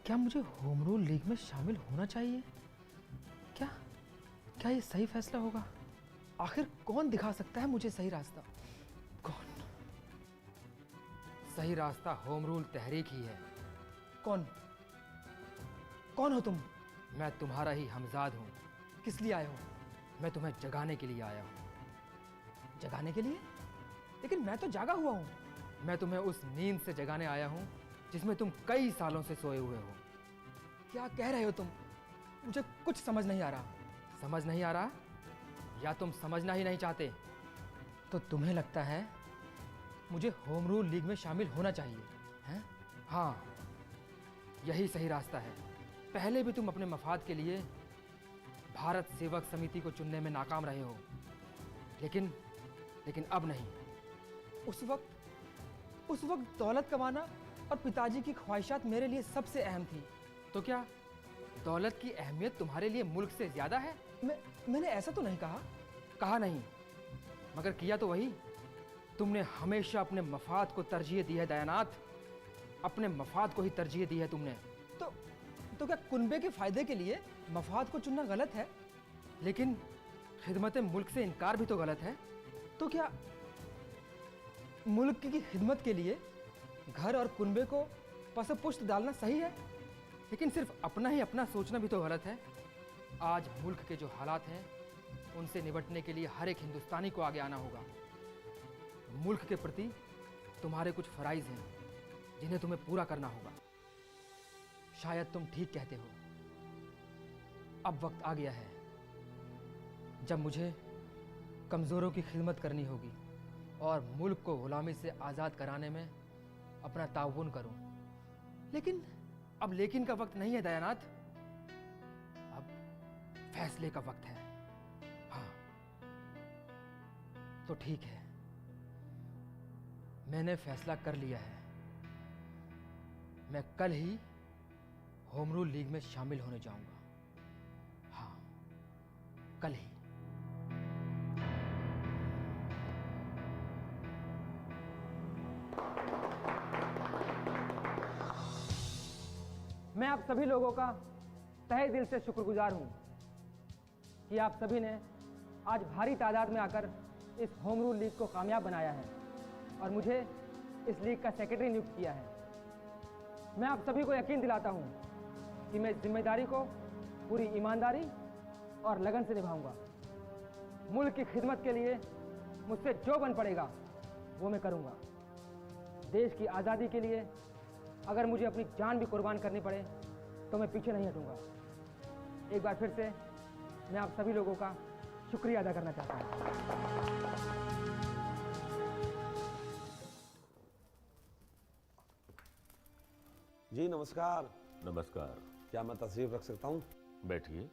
क्या मुझे home rule league में शामिल होना चाहिए? क्या क्या ये सही फैसला होगा? आखिर कौन दिखा सकता है मुझे सही रास्ता? कौन? सही रास्ता होम रूल तहरीक ही है। कौन? कौन हो तुम? मैं तुम्हारा ही हमजाद हूँ। किस लिए आए हो? मैं तुम्हें जगाने के लिए आया हूँ। जगाने के लिए? लेकिन मैं तो जागा हुआ हूँ। मैं तुम्हें उस नींद से जगाने आया हूँ जिसमें तुम कई सालों से सोए हुए हो। क्या कह रहे हो तुम? मुझे कुछ समझ नहीं आ रहा। समझ नहीं आ रहा या तुम समझना ही नहीं चाहते? तो तुम्हें लगता है मुझे होम रूल लीग में शामिल होना चाहिए, हैं? हाँ, यही सही रास्ता है। पहले भी तुम अपने मफाद के लिए भारत सेवक समिति को चुनने में नाकाम रहे हो, लेकिन अब नहीं। उस वक्त दौलत कमाना और पिताजी की ख्वाहिशात मेरे लिए सबसे अहम थी। तो क्या दौलत की अहमियत तुम्हारे लिए मुल्क से ज्यादा है? मैंने ऐसा तो नहीं कहा। कहा नहीं, मगर किया तो वही। तुमने हमेशा अपने मफाद को तरजीह दी है दयानाथ, अपने मफाद को ही तरजीह दी है तुमने। तो क्या कुनबे के फायदे के लिए मफाद को चुनना गलत है? लेकिन खिदमत मुल्क से इनकार भी तो गलत है। तो क्या मुल्क की खिदमत के लिए घर और कुनबे को पसपुष्ट डालना सही है? लेकिन सिर्फ अपना ही अपना सोचना भी तो गलत है। आज मुल्क के जो हालात हैं उनसे निपटने के लिए हर एक हिंदुस्तानी को आगे आना होगा। मुल्क के प्रति तुम्हारे कुछ फराइज हैं जिन्हें तुम्हें पूरा करना होगा। शायद तुम ठीक कहते हो। अब वक्त आ गया है जब मुझे कमज़ोरों की खिदमत करनी होगी और मुल्क को गुलामी से आज़ाद कराने में अपना ताउन करूं। लेकिन का वक्त नहीं है दयानाथ, अब फैसले का वक्त है। हाँ, तो ठीक है, मैंने फैसला कर लिया है। मैं कल ही होम रूल लीग में शामिल होने जाऊंगा। हाँ, कल ही। मैं आप सभी लोगों का तहे दिल से शुक्रगुजार हूं कि आप सभी ने आज भारी तादाद में आकर इस होम रूल लीग को कामयाब बनाया है और मुझे इस लीग का सेक्रेटरी नियुक्त किया है। मैं आप सभी को यकीन दिलाता हूं कि मैं इस जिम्मेदारी को पूरी ईमानदारी और लगन से निभाऊंगा। मुल्क की खिदमत के लिए मुझसे जो बन पड़ेगा वो मैं करूंगा। देश की आज़ादी के लिए अगर मुझे अपनी जान भी कुर्बान करनी पड़े तो मैं पीछे नहीं हटूंगा। एक बार फिर से मैं आप सभी लोगों का शुक्रिया अदा करना चाहता हूं। जी नमस्कार। नमस्कार। क्या मैं तशरीफ रख सकता हूँ? बैठिए।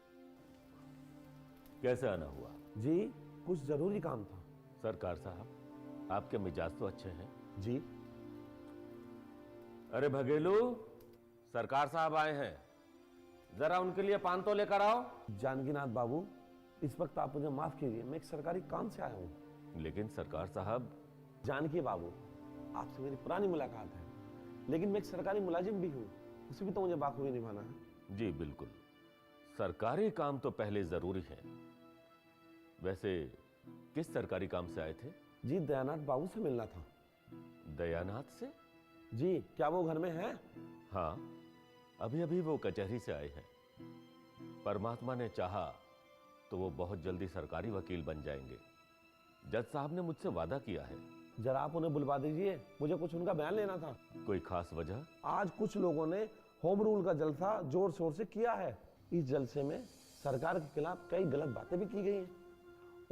कैसे आना हुआ? जी कुछ जरूरी काम था। सरकार साहब, आपके मिजाज तो अच्छे हैं। जी। अरे भगेलू, सरकार साहब आए हैं, जरा उनके लिए पान तो लेकर आओ। जानकीनाथ बाबू, इस वक्त आप मुझे माफ कीजिए, मैं एक सरकारी काम से आया हूँ। लेकिन सरकार साहब। जानकी बाबू, आपसे मेरी पुरानी मुलाकात है, लेकिन मैं एक सरकारी मुलाजिम भी हूँ, उसे भी तो मुझे बाखूबी निभाना है। जी बिल्कुल, सरकारी काम तो पहले जरूरी है। वैसे किस सरकारी काम से आए थे? जी दयानाथ बाबू से मिलना था। दयानाथ से? जी, क्या वो घर में है? हाँ, अभी अभी वो कचहरी से आए हैं। परमात्मा ने चाहा तो वो बहुत जल्दी सरकारी वकील बन जाएंगे। जज साहब ने मुझसे वादा किया है। जरा आप उन्हें बुलवा दीजिए, मुझे कुछ उनका बयान लेना था। कोई खास वजह? आज कुछ लोगों ने होम रूल का जलसा जोर शोर से किया है। इस जलसे में सरकार के खिलाफ कई गलत बातें भी की गई हैं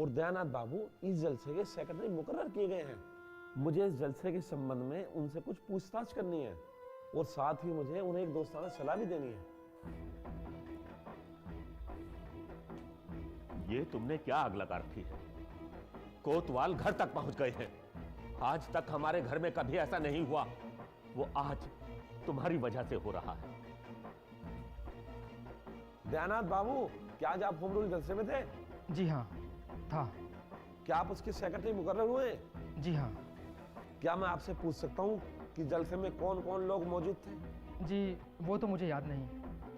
और दयानाथ बाबू इस जलसे के सेक्रेटरी मुकर्रर किए गए हैं। मुझे इस जलसे के संबंध में उनसे कुछ पूछताछ करनी है और साथ ही मुझे उन्हें एक दोस्ताना सलाह भी देनी है। ये तुमने क्या आग लगा रखी है? कोतवाल घर तक पहुंच गए हैं। आज तक हमारे घर में कभी ऐसा नहीं हुआ, वो आज तुम्हारी वजह से हो रहा है। दयानाथ बाबू, क्या आज आप होम रूल जलसे में थे? जी हाँ, था। क्या आप उसके सेक्रेटरी मुकर्रर हुए? जी हाँ। क्या मैं आपसे पूछ सकता हूँ कि जलसे में कौन कौन लोग मौजूद थे? जी वो तो मुझे याद नहीं।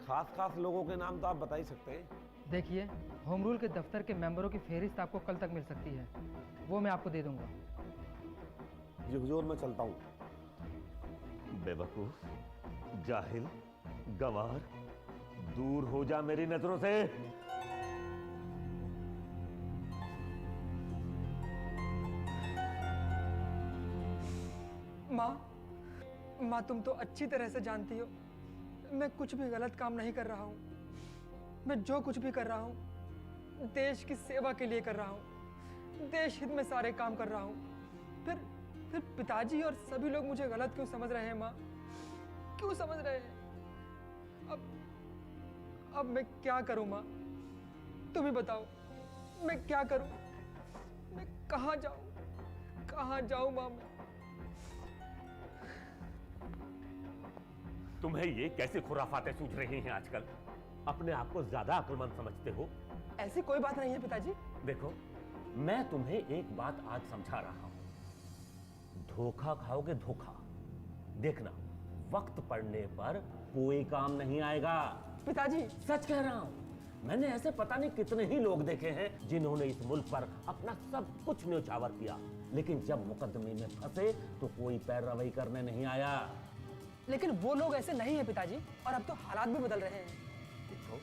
खास खास लोगों के नाम तो आप बता ही सकते हैं। देखिए, होम रूल के दफ्तर के मेंबरों की फहरिस्त आपको कल तक मिल सकती है, वो मैं आपको दे दूंगा। जी हुजूर, मैं चलता हूँ। बेवकूफ, जाहिल, गंवार, दूर हो जा मेरी नजरों से। माँ तुम तो अच्छी तरह से जानती हो मैं कुछ भी गलत काम नहीं कर रहा हूँ। मैं जो कुछ भी कर रहा हूँ देश की सेवा के लिए कर रहा हूँ, देश हित में सारे काम कर रहा हूँ। फिर पिताजी और सभी लोग मुझे गलत क्यों समझ रहे हैं माँ? क्यों समझ रहे हैं? अब मैं क्या करूँ माँ? तुम ही बताओ, मैं क्या करूँ? मैं कहाँ जाऊँ माँ? मैं तुम्हें ये कैसे खुराफातें सूझ रही हैं आजकल? अपने आप को ज्यादा अक्लमंद समझते हो? ऐसी कोई बात नहीं है पिताजी। देखो, मैं तुम्हें एक बात आज समझा रहा हूं। धोखा खाओगे धोखा। देखना, वक्त पड़ने पर कोई काम नहीं आएगा। पिताजी सच कह रहा हूं। मैंने ऐसे पता नहीं कितने ही लोग देखे हैं जिन्होंने इस मुल्क पर अपना सब कुछ न्यौछावर किया, लेकिन जब मुकदमे में फंसे तो कोई पैरवी करने नहीं आया। लेकिन वो लोग ऐसे नहीं है पिताजी, और अब तो हालात भी बदल रहे हैं। देखो,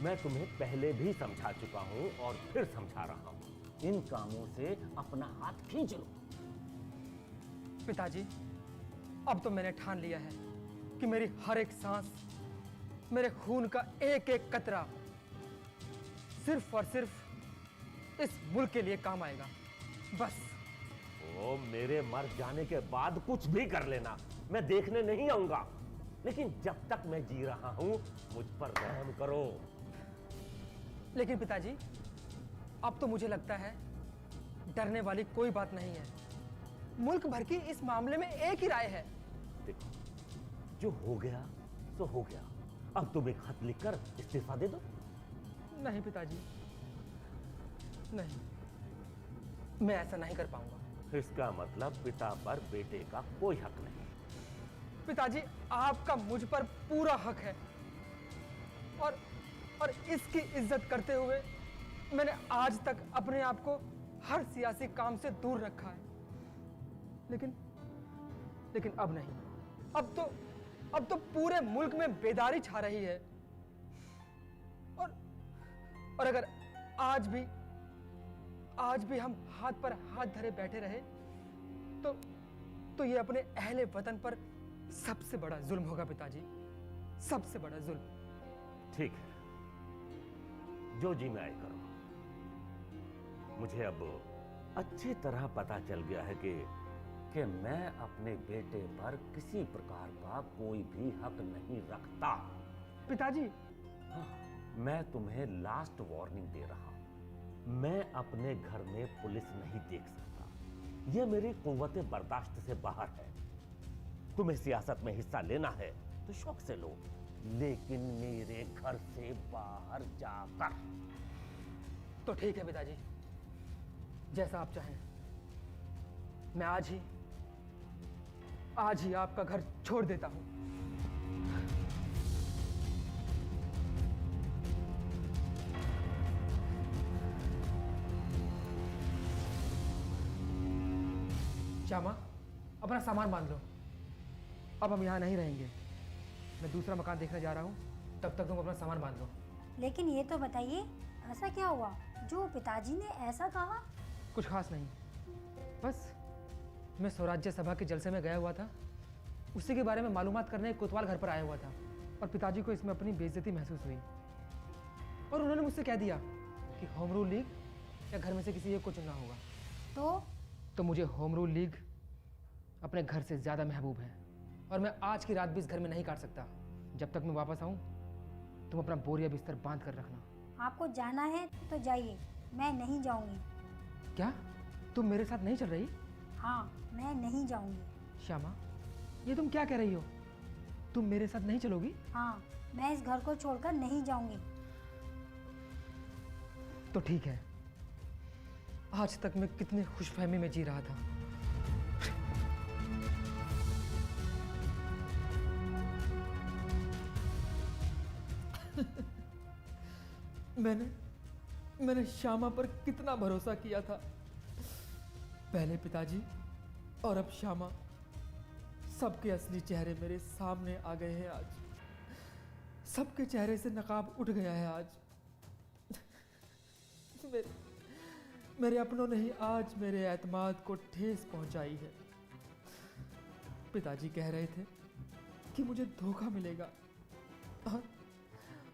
मैं तुम्हें पहले भी समझा चुका हूं और फिर समझा रहा हूं। इन कामों से अपना हाथ खींच लो। पिताजी, अब तो मैंने ठान लिया है कि मेरी हर एक सांस, मेरे खून का एक एक कतरा सिर्फ और सिर्फ इस मुल्क के लिए काम आएगा, बस। ओ, मेरे मर जाने के बाद कुछ भी कर लेना, मैं देखने नहीं आऊंगा, लेकिन जब तक मैं जी रहा हूं मुझ पर रहम करो। लेकिन पिताजी, अब तो मुझे लगता है डरने वाली कोई बात नहीं है। मुल्क भर की इस मामले में एक ही राय है। देखो, जो हो गया सो हो गया। अब तुम एक खत लिखकर इस्तीफा दे दो। नहीं पिताजी, नहीं, मैं ऐसा नहीं कर पाऊंगा। इसका मतलब पिता पर बेटे का कोई हक नहीं। पिताजी, आपका मुझ पर पूरा हक है, और इसकी इज्जत करते हुए मैंने आज तक अपने आप को हर सियासी काम से दूर रखा है। लेकिन अब नहीं। अब तो पूरे मुल्क में बेदारी छा रही है, और अगर आज भी हम हाथ पर हाथ धरे बैठे रहे तो ये अपने अहले वतन पर सबसे बड़ा जुल्म होगा पिताजी, सबसे बड़ा जुल्म। ठीक है, जो जी में आए करो। मुझे अब अच्छी तरह पता चल गया है कि मैं अपने बेटे पर किसी प्रकार का कोई भी हक नहीं रखता। पिताजी, हाँ, मैं तुम्हें लास्ट वार्निंग दे रहा हूं। मैं अपने घर में पुलिस नहीं देख सकता। यह मेरी कुव्वते बर्दाश्त से बाहर है। तुम्हें सियासत में हिस्सा लेना है तो शौक से लो, लेकिन मेरे घर से बाहर जाकर। तो ठीक है पिताजी, जैसा आप चाहें। मैं आज ही आपका घर छोड़ देता हूं। श्यामा, अपना सामान बांध लो। अब हम यहाँ नहीं रहेंगे। मैं दूसरा मकान देखने जा रहा हूँ, तब तक तुम अपना सामान बांध लो। लेकिन ये तो बताइए, ऐसा क्या हुआ जो पिताजी ने ऐसा कहा? कुछ खास नहीं, बस मैं स्वराज्य सभा के जलसे में गया हुआ था, उसी के बारे में मालूमात करने कोतवाल घर पर आया हुआ था, और पिताजी को इसमें अपनी बेइज्जती महसूस हुई, और उन्होंने मुझसे कह दिया कि होम रूल लीग या घर में से किसी एक को चुनना होगा। तो मुझे होम रूल लीग अपने घर से ज़्यादा महबूब है, और मैं आज की रात भी इस घर में नहीं काट सकता। जब तक मैं वापस आऊँ तुम अपना बोरिया बिस्तर बांध कर रखना। आपको जाना है तो जाइए, मैं नहीं जाऊंगी। क्या तुम मेरे साथ नहीं चल रही? हाँ, मैं नहीं जाऊंगी। श्यामा, ये तुम क्या कह रही हो? तुम मेरे साथ नहीं चलोगी? हाँ, मैं इस घर को छोड़कर नहीं जाऊंगी। तो ठीक है। आज तक मैं कितनी खुशफहमी में जी रहा था। मैंने श्यामा पर कितना भरोसा किया था। पहले पिताजी और अब श्यामा, सबके असली चेहरे मेरे सामने आ गए हैं आज। सबके चेहरे से नकाब उठ गया है आज। मेरे अपनों ने ही आज मेरे एतमाद को ठेस पहुंचाई है। पिताजी कह रहे थे कि मुझे धोखा मिलेगा,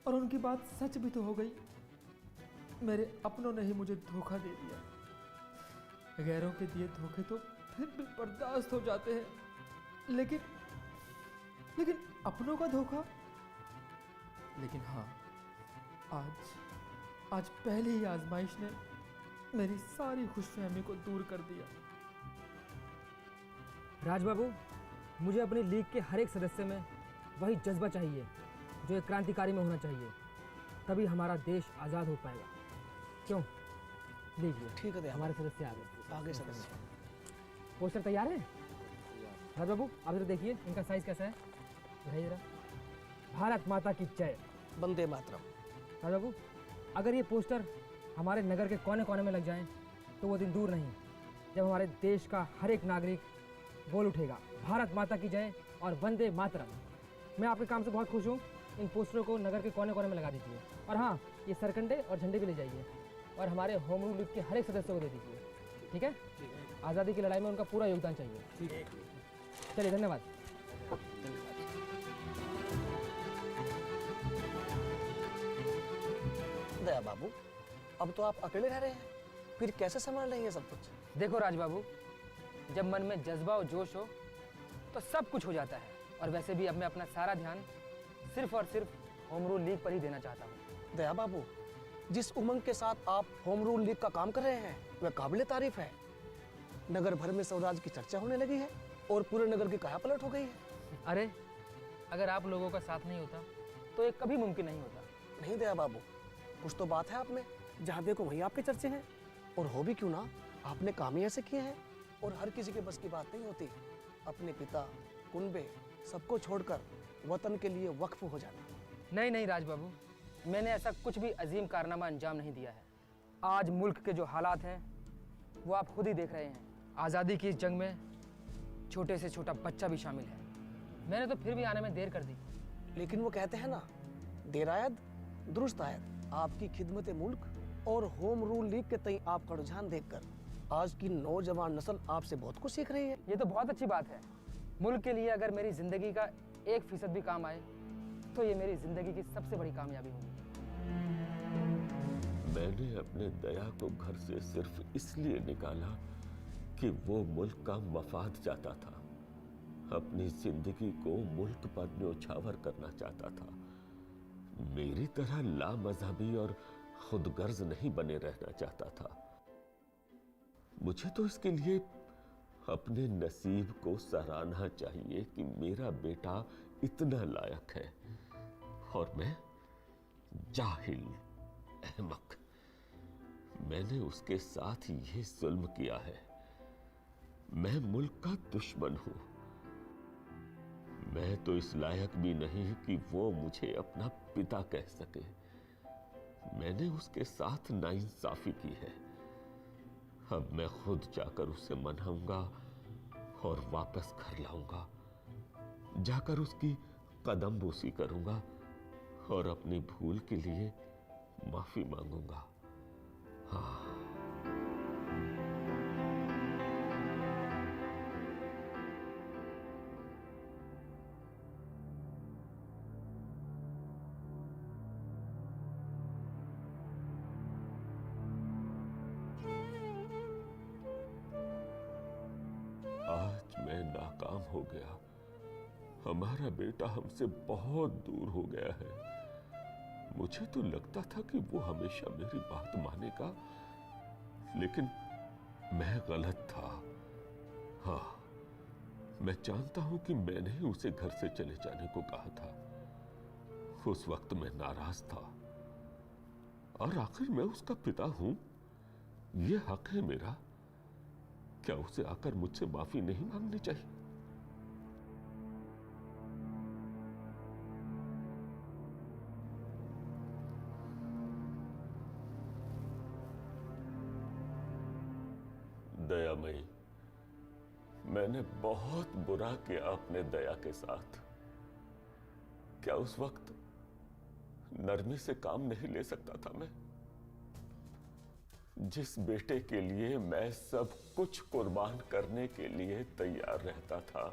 और उनकी बात सच भी तो हो गई। मेरे अपनों ने ही मुझे धोखा दे दिया। गैरों के दिए धोखे तो फिर भी बर्दाश्त हो जाते हैं, लेकिन अपनों का धोखा। लेकिन हाँ, आज पहली ही आजमाइश ने मेरी सारी खुशफहमी को दूर कर दिया। राजबाबू, मुझे अपनी लीग के हर एक सदस्य में वही जज्बा चाहिए जो एक क्रांतिकारी में होना चाहिए, तभी हमारा देश आज़ाद हो पाएगा। क्यों? लीजिए, ठीक है, हमारे सदस्य आ गए। आगे सदस्य। पोस्टर तैयार है? राजबाबू, आप जरा देखिए इनका साइज कैसा है, दिखाइए जरा। भारत माता की जय। वंदे मातरम। राजबाबू, अगर ये पोस्टर हमारे नगर के कोने कोने में लग जाएं, तो वो दिन दूर नहीं जब हमारे देश का हर एक नागरिक बोल उठेगा, भारत माता की जय और वंदे मातरम। मैं आपके काम से बहुत खुश हूँ। इन पोस्टरों को नगर के कोने कोने में लगा दीजिए, और हाँ, ये सरकंडे और झंडे भी ले जाइए और हमारे होम रूल लीग के हर एक सदस्य को दे दीजिए। ठीक है? आज़ादी की लड़ाई में उनका पूरा योगदान चाहिए। ठीक है, चलिए, धन्यवाद। दया बाबू, अब तो आप अकेले रह रहे हैं, फिर कैसे संभाल रहे हैं सब कुछ? देखो राजबाबू, जब मन में जज्बा और जोश हो तो सब कुछ हो जाता है। और वैसे भी अब मैं अपना सारा ध्यान सिर्फ और सिर्फ होम रूल लीग पर ही देना चाहता हूँ। दया बाबू, जिस उमंग के साथ आप होम रूल लीग का काम कर रहे हैं वह काबिले तारीफ है। नगर भर में स्वराज की चर्चा होने लगी है और पूरे नगर की कायापलट हो गई है। अरे, अगर आप लोगों का साथ नहीं होता तो ये कभी मुमकिन नहीं होता। नहीं दया बाबू, कुछ तो बात है आप में। जहाँ देखो वहीं आपके चर्चे हैं, और हो भी क्यों ना, आपने काम ही ऐसे किए हैं। और हर किसी के बस की बात नहीं होती अपने पिता, कुनबे, सबको छोड़कर वतन के लिए वक्फ हो जाना। नहीं राजबाबू, मैंने ऐसा कुछ भी अजीम कारनामा अंजाम नहीं दिया है। आज मुल्क के जो हालात हैं वो आप खुद ही देख रहे हैं। आज़ादी की इस जंग में छोटे से छोटा बच्चा भी शामिल है। मैंने तो फिर भी आने में देर कर दी। लेकिन वो कहते हैं ना, देर आयद दुरुस्त आयद। आपकी खिदमत मुल्क और होम रूल लीग के तई आपका रुझान देखकर आज की नौजवान नस्ल आपसे बहुत कुछ सीख रही है। ये तो बहुत अच्छी बात है। मुल्क के लिए अगर मेरी जिंदगी का 1% भी काम आए तो ये मेरी जिंदगी की सबसे बड़ी कामयाबी होगी। मैंने अपने दया को घर से सिर्फ इसलिए निकाला कि वो मुल्क का मफाद चाहता था, अपनी जिंदगी को मुल्क पर न्योछावर करना चाहता था। मेरी तरह लामज़हबी और खुदगर्ज नहीं बने रहना चाहता था। मुझे तो इसके लिए अपने नसीब को सराहना चाहिए कि मेरा बेटा इतना लायक है और मैं जाहिल, अहमक। मैंने उसके साथ ये जुल्म किया है। मैं मुल्क का दुश्मन हूं। मैं तो इस लायक भी नहीं कि वो मुझे अपना पिता कह सके। मैंने उसके साथ नाइंसाफी की है। अब मैं खुद जाकर उसे मनाऊंगा और वापस घर लाऊंगा। जाकर उसकी कदमबोसी करूंगा और अपनी भूल के लिए माफी मांगूंगा। हाँ। आज मैं नाकाम हो गया। हमारा बेटा हमसे बहुत दूर हो गया है। मुझे तो लगता था कि वो हमेशा मेरी बात मानेगा, लेकिन मैं गलत था। हाँ, मैं जानता हूं कि मैंने ही उसे घर से चले जाने को कहा था। उस वक्त मैं नाराज था, और आखिर मैं उसका पिता हूं। यह हक है मेरा। क्या उसे आकर मुझसे माफी नहीं मांगनी चाहिए? दयामयी, मैंने बहुत बुरा किया अपने दया के साथ। क्या उस वक्त नरमी से काम नहीं ले सकता था मैं? जिस बेटे के लिए मैं सब कुछ कुर्बान करने के लिए तैयार रहता था,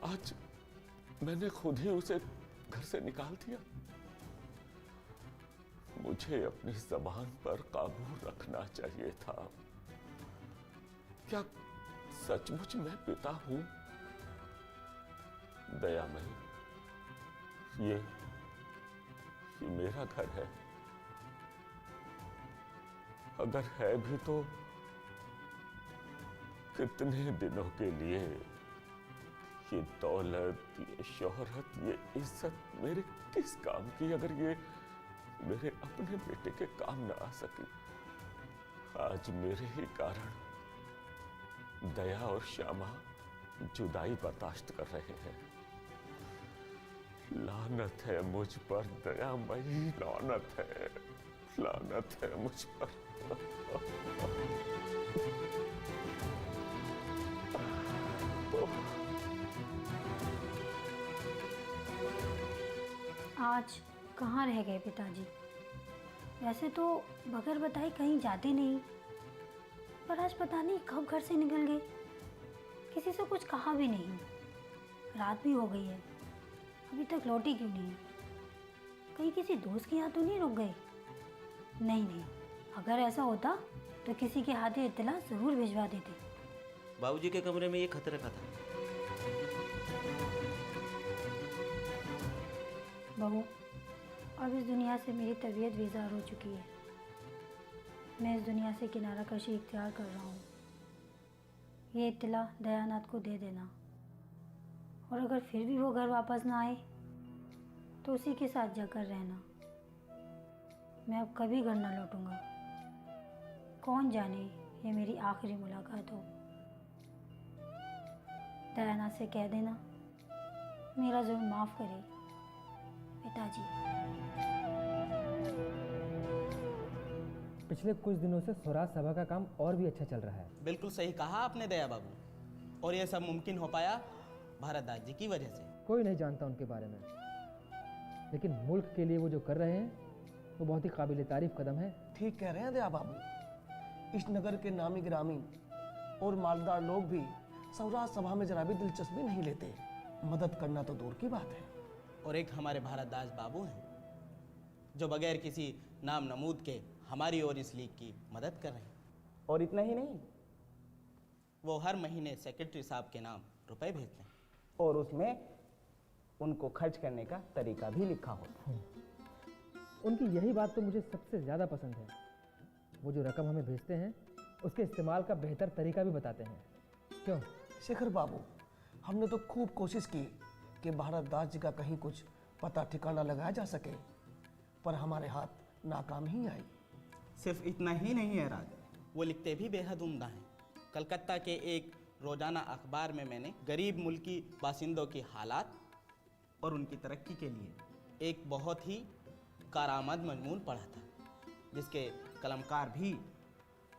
आज मैंने खुद ही उसे घर से निकाल दिया। मुझे अपनी जबान पर काबू रखना चाहिए था। क्या सचमुच मैं पिता हूं? दयामयी, ये मेरा घर है। अगर है भी तो कितने दिनों के लिए? ये दौलत, ये शोहरत, ये इज्जत मेरे किस काम की, अगर ये मेरे अपने बेटे के काम ना आ सकी? आज मेरे ही कारण दया और श्यामा जुदाई बर्दाश्त कर रहे हैं। लानत है मुझ पर दयामयी, लानत है मुझ पर। आज कहाँ रह गए पिताजी? वैसे तो बगैर बताए कहीं जाते नहीं, पर आज पता नहीं कब घर से निकल गए। किसी से कुछ कहा भी नहीं। रात भी हो गई है, अभी तक लौटी क्यों नहीं? कहीं किसी दोस्त के यहाँ तो नहीं रुक गए? नहीं, अगर ऐसा होता तो किसी के हाथ इत्तला ज़रूर भिजवा देते। बाबूजी के कमरे में ये खत रखा था। बहू, अब इस दुनिया से मेरी तबीयत बेजार हो चुकी है। मैं इस दुनिया से किनारा कशी इख्तियार कर रहा हूँ। ये इत्तला दयानाथ को दे देना, और अगर फिर भी वो घर वापस ना आए तो उसी के साथ जाकर रहना। मैं अब कभी घर ना लौटूंगा। कौन जाने ये मेरी आखिरी मुलाकात हो। दयानाथ से कह देना मेरा जुर्म माफ़ करे पिताजी। पिछले कुछ दिनों से स्वराज सभा का काम और भी अच्छा चल रहा है। बिल्कुल सही कहा आपने दया बाबू, और ये सब मुमकिन हो पाया भारतदास जी की वजह से। कोई नहीं जानता उनके बारे में, लेकिन मुल्क के लिए वो जो कर रहे हैं वो बहुत ही काबिल तारीफ कदम है। ठीक कह रहे हैं दया बाबू। इस नगर के नामी गिरामी और मालदार लोग भी स्वराज सभा में जरा भी दिलचस्पी नहीं लेते। मदद करना तो दूर की बात है। और एक हमारे भारतदास बाबू हैं जो बगैर किसी नाम नमूद के हमारी और इस लीग की मदद कर रहे हैं। और इतना ही नहीं, वो हर महीने सेक्रेटरी साहब के नाम रुपए भेजते हैं, और उसमें उनको खर्च करने का तरीका भी लिखा होता है। उनकी यही बात तो मुझे सबसे ज़्यादा पसंद है। वो जो रकम हमें भेजते हैं उसके इस्तेमाल का बेहतर तरीका भी बताते हैं। क्यों शेखर बाबू, हमने तो खूब कोशिश की कि भारतदास जी का कहीं कुछ पता ठिकाना लगाया जा सके, पर हमारे हाथ नाकाम ही आई। सिर्फ इतना ही नहीं है राज, वो लिखते भी बेहद उम्दा हैं। कलकत्ता के एक रोजाना अखबार में मैंने गरीब मुल्की बासिंदों की हालात और उनकी तरक्की के लिए एक बहुत ही कारामद मजमून पढ़ा था, जिसके कलमकार भी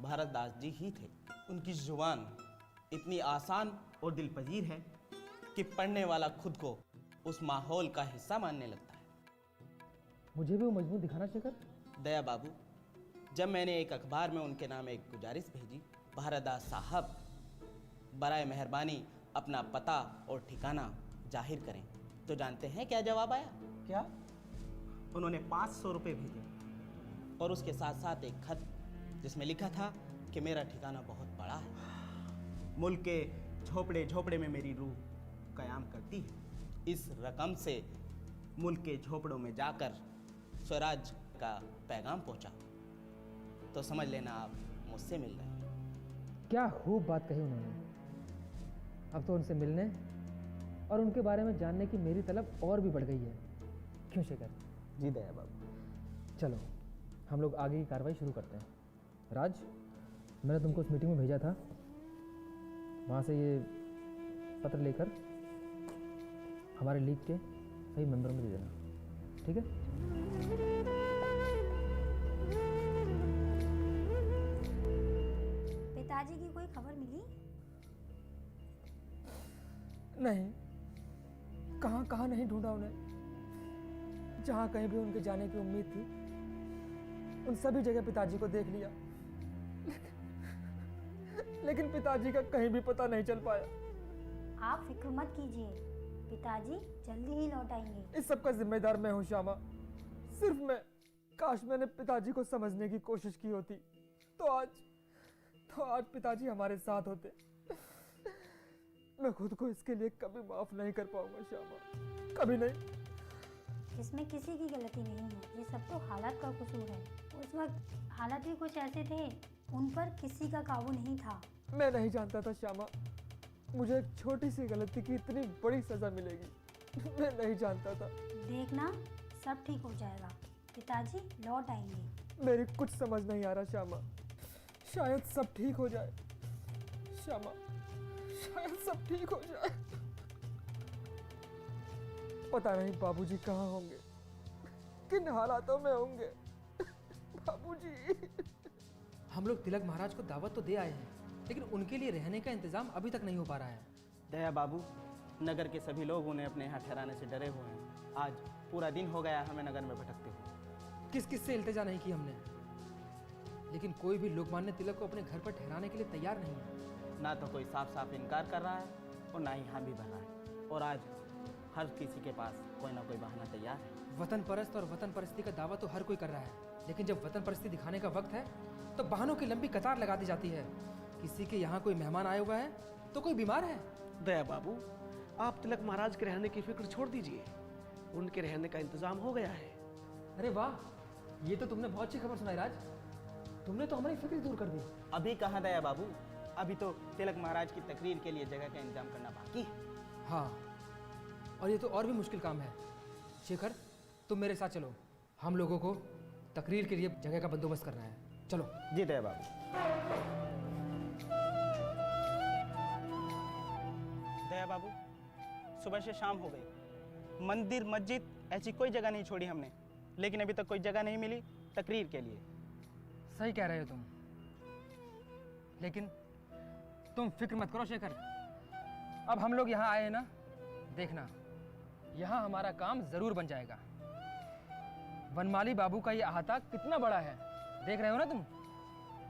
भारतदास जी ही थे। उनकी जुबान इतनी आसान और दिलपजीर है कि पढ़ने वाला खुद को उस माहौल का हिस्सा मानने लगता है। मुझे भी वो मजबूत दिखाना शेखर। दया बाबू, जब मैंने एक अखबार में उनके नाम एक गुजारिश भेजी, भारतदास साहब बराए मेहरबानी अपना पता और ठिकाना जाहिर करें, तो जानते हैं क्या जवाब आया? क्या? उन्होंने 500 रुपये भेजे और उसके साथ साथ एक खत जिसमें लिखा था कि मेरा ठिकाना बहुत बड़ा है, मुल्क के झोपड़े झोपड़े में मेरी रूह कयाम करती है। इस रकम से मुल्क के झोपड़ों में जाकर स्वराज का पैगाम पहुंचा, तो समझ लेना आप मुझसे मिल रहे हैं। क्या खूब बात कही उन्होंने। अब तो उनसे मिलने और उनके बारे में जानने की मेरी तलब और भी बढ़ गई है। क्यों शेखर? जी दया बाबू। चलो हम लोग आगे की कार्रवाई शुरू करते हैं। राज, मैंने तुमको उस मीटिंग में भेजा था, वहाँ से ये पत्र लेकर हमारे लीग के सही मेंबरों में दे देना, ठीक है? पिताजी की कोई नहीं, कहाँ कहाँ नहीं ढूंढा उन्हें। जहाँ कहीं भी उनके जाने की उम्मीद थी, उन सभी जगह पिताजी को देख लिया, लेकिन पिताजी का कहीं भी पता नहीं चल पाया। आप फिक्र मत कीजिए, पिताजी जल्दी ही लौट आएंगे। इस सब का जिम्मेदार मैं हूँ श्यामा, सिर्फ मैं। काश मैंने पिताजी को समझने की कोशिश की होती तो आज पिताजी हमारे साथ होते। मैं खुद को इसके लिए कभी माफ नहीं कर पाऊंगा श्यामा, कभी नहीं। इसमें किसी की गलती नहीं है, ये सब तो हालात का कसूर है। उस वक्त हालात भी कुछ ऐसे थे, उन पर किसी का काबू नहीं था। मैं नहीं जानता था श्यामा, मुझे एक छोटी सी गलती की इतनी बड़ी सजा मिलेगी। मैं नहीं जानता था। देखना सब ठीक हो जाएगा, पिताजी लौट आएंगे। मेरी कुछ समझ नहीं आ रहा श्यामा, शायद सब ठीक हो जाए। श्यामा, शायद सब ठीक हो जाए। पता नहीं बाबूजी कहाँ होंगे, किन हालातों में होंगे। बाबूजी। हम लोग तिलक महाराज को दावत तो दे आए हैं, लेकिन उनके लिए रहने का इंतजाम अभी तक नहीं हो पा रहा है। दया बाबू, नगर के सभी लोग उन्हें अपने यहाँ ठहराने से डरे हुए हैं। आज पूरा दिन हो गया हमें नगर में भटकते हुए। किस किस से इल्तिजा नहीं की हमने, लेकिन कोई भी लोकमान्य तिलक को अपने घर पर ठहराने के लिए तैयार नहीं है। ना तो कोई साफ साफ इनकार कर रहा है और ना ही हाँ भी भर रहा है। और आज हर किसी के पास कोई ना कोई बहाना तैयार है। वतन परस्त और वतन परस्ती का दावा तो हर कोई कर रहा है, लेकिन जब वतन परस्ती दिखाने का वक्त है तो बहानों की लंबी कतार लगा दी जाती है। किसी के यहाँ कोई मेहमान आया हुआ है तो कोई बीमार है। दया बाबू, आप तिलक महाराज के रहने की फिक्र छोड़ दीजिए, उनके रहने का इंतजाम हो गया है। अरे वाह, ये तो तुमने बहुत अच्छी खबर सुनाई राज, तुमने तो हमारी फिक्र दूर कर दी। अभी कहाँ दया बाबू, अभी तो तिलक महाराज की तकरीर के लिए जगह का इंतजाम करना बाकी है। हाँ, और ये तो और भी मुश्किल काम है। शेखर, तुम मेरे साथ चलो, हम लोगों को तकरीर के लिए जगह का बंदोबस्त करना है। चलो। जी दया बाबू। दया बाबू, सुबह से शाम हो गई, मंदिर मस्जिद ऐसी कोई जगह नहीं छोड़ी हमने, लेकिन अभी तक कोई जगह नहीं मिली तकरीर के लिए। सही कह रहे हो तुम, लेकिन तुम फिक्र मत करो शेखर, अब हम लोग यहाँ आए हैं ना, देखना यहाँ हमारा काम जरूर बन जाएगा। वनमाली बाबू का ये अहाता कितना बड़ा है, देख रहे हो ना तुम।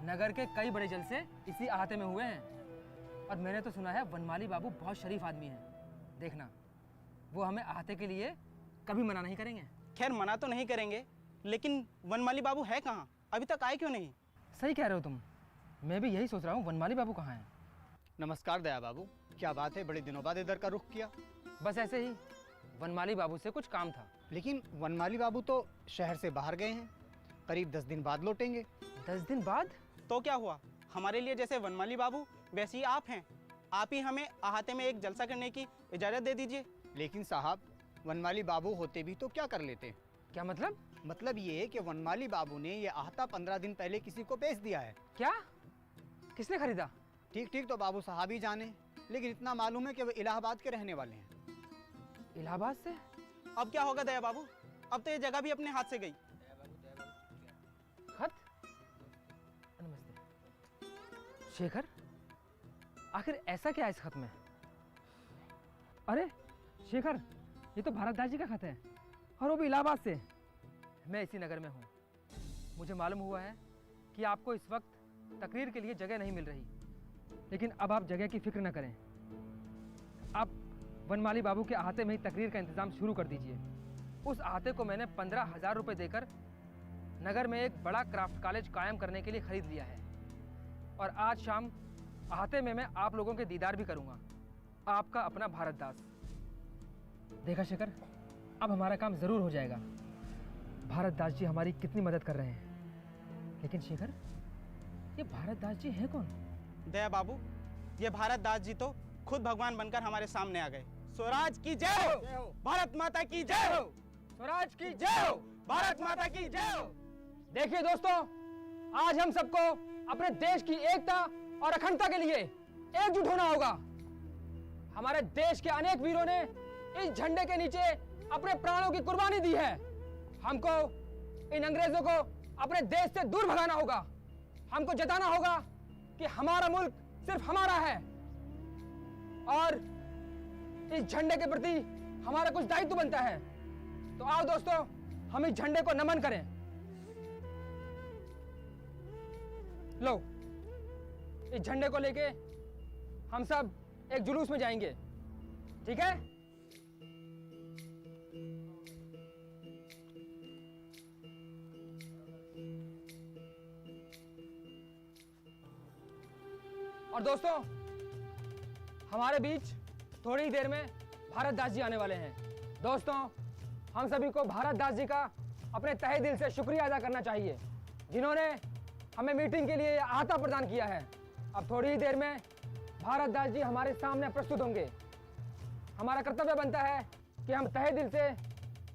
नगर के कई बड़े जलसे इसी अहाते में हुए हैं, और मैंने तो सुना है वनमाली बाबू बहुत शरीफ आदमी हैं। देखना, वो हमें अहाते के लिए कभी मना नहीं करेंगे। खैर मना तो नहीं करेंगे, लेकिन वनमाली बाबू है कहाँ, अभी तक आए क्यों नहीं? सही कह रहे हो तुम, मैं भी यही सोच रहा हूँ, वनमाली बाबू कहाँ हैं। नमस्कार दया बाबू, क्या बात है, बड़े दिनों बाद इधर का रुख किया? बस ऐसे ही, वनमाली बाबू से कुछ काम था। लेकिन वनमाली बाबू तो शहर से बाहर गए हैं, करीब 10 दिन बाद लौटेंगे। 10 दिन बाद? तो क्या हुआ, हमारे लिए जैसे वनमाली बाबू वैसे ही आप हैं। आप ही हमें अहाते में एक जलसा करने की इजाज़त दे दीजिए। लेकिन साहब, वनमाली बाबू होते भी तो क्या कर लेते? क्या मतलब? मतलब ये कि वनमाली बाबू ने ये अहाता 15 दिन पहले किसी को बेच दिया है। क्या? किसने खरीदा? ठीक ठीक तो बाबू साहब ही जाने, लेकिन इतना मालूम है कि वो इलाहाबाद के रहने वाले हैं। इलाहाबाद से? अब क्या होगा दया बाबू, अब तो ये जगह भी अपने हाथ से गई। खत? नमस्ते शेखर, आखिर ऐसा क्या है इस खत में? अरे शेखर, ये तो भारतदास जी का खत है, और वो भी इलाहाबाद से। मैं इसी नगर में हूँ। मुझे मालूम हुआ है कि आपको इस वक्त तकरीर के लिए जगह नहीं मिल रही, लेकिन अब आप जगह की फिक्र न करें। आप वनमाली बाबू के अहाते में ही तकरीर का इंतजाम शुरू कर दीजिए। उस अहाते को मैंने 15,000 रुपये देकर नगर में एक बड़ा क्राफ्ट कॉलेज कायम करने के लिए खरीद लिया है, और आज शाम अहाते में मैं आप लोगों के दीदार भी करूंगा। आपका अपना भारतदास। देखा शेखर, अब हमारा काम जरूर हो जाएगा। भारतदास जी हमारी कितनी मदद कर रहे हैं। लेकिन शेखर, ये भारतदास जी हैं कौन? दया बाबू, ये भारतदास जी तो खुद भगवान बनकर हमारे सामने आ गए। स्वराज की जय हो, भारत माता की जय हो, स्वराज की जय हो, भारत माता की जय हो। देखिए दोस्तों, आज हम सबको अपने देश की एकता और अखंडता के लिए एकजुट होना होगा। हमारे देश के अनेक वीरों ने इस झंडे के नीचे अपने प्राणों की कुर्बानी दी है। हमको इन अंग्रेजों को अपने देश से दूर भगाना होगा। हमको जताना होगा कि हमारा मुल्क सिर्फ हमारा है, और इस झंडे के प्रति हमारा कुछ दायित्व बनता है। तो आओ दोस्तों, हम इस झंडे को नमन करें। लो, इस झंडे को लेके हम सब एक जुलूस में जाएंगे, ठीक है? और दोस्तों, हमारे बीच थोड़ी ही देर में भारत दास जी आने वाले हैं। दोस्तों, हम सभी को भारत दास जी का अपने तहे दिल से शुक्रिया अदा करना चाहिए, जिन्होंने हमें मीटिंग के लिए आहता प्रदान किया है। अब थोड़ी ही देर में भारत दास जी हमारे सामने प्रस्तुत होंगे। हमारा कर्तव्य बनता है कि हम तहे दिल से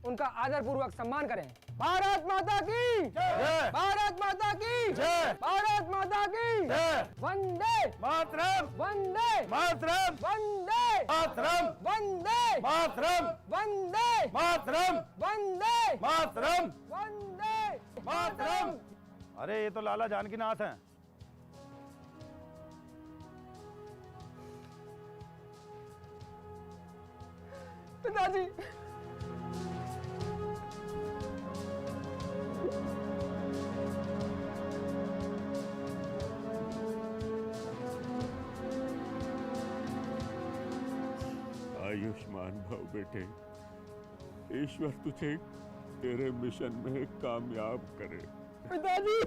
उनका आदरपूर्वक सम्मान करें। भारत माता की जय! भारत माता की जय! भारत माता की जय! वंदे मातरम! वंदे मातरम! वंदे मातरम! वंदे मातरम! वंदे मातरम! वंदे मातरम! वंदे मातरम! अरे ये तो लाला जानकीनाथ हैं। पिताजी, आयुष्मान भव बेटे, ईश्वर तुझे तेरे मिशन में कामयाब करे। पिताजी।